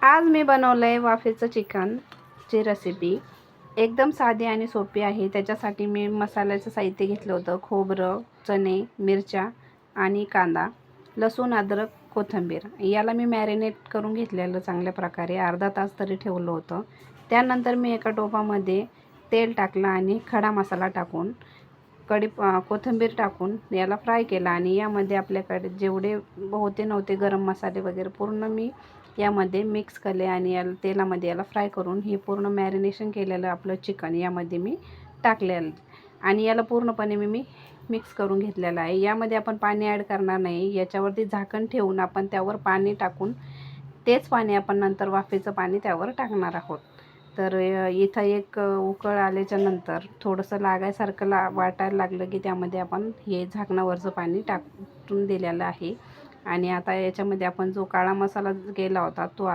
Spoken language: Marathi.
आज मी बनवलं आहे वाफेचं चिकनची रेसिपी. एकदम साधी आणि सोपी आहे. त्याच्यासाठी मी मसाल्याचं साहित्य घेतलं होतं. खोबरं, चणे, मिरच्या आणि कांदा, लसूण, अद्रक, कोथिंबीर. याला मी मॅरिनेट करून घेतलेलं चांगल्या प्रकारे अर्धा तास तरी ठेवलं होतं. त्यानंतर मी एका टोपामध्ये तेल टाकलं आणि खडा मसाला टाकून कोथिंबीर टाकून याला फ्राय केला आणि यामध्ये आपल्याकडे जेवढे होते नव्हते गरम मसाले वगैरे पूर्ण मी यामध्ये मिक्स केले आणि तेलामध्ये याला फ्राय करून हे पूर्ण मॅरिनेशन केलेलं आपलं चिकन यामध्ये मी टाकलेलं आणि याला पूर्णपणे मी मिक्स करून घेतलेलं आहे. यामध्ये आपण पाणी ॲड करणार नाही. याच्यावरती झाकण ठेवून आपण त्यावर पाणी टाकून तेच पाणी आपण नंतर वाफेचं पाणी त्यावर टाकणार आहोत. तर इथं एक उकळ आल्याच्या नंतर थोडंसं लागायसारखं वाटायला लागलं की त्यामध्ये आपण हे झाकणावरचं पाणी टाकून दिलेलं आहे आणि आता याच्यामध्ये आपण जो काळा मसाला केला होता तो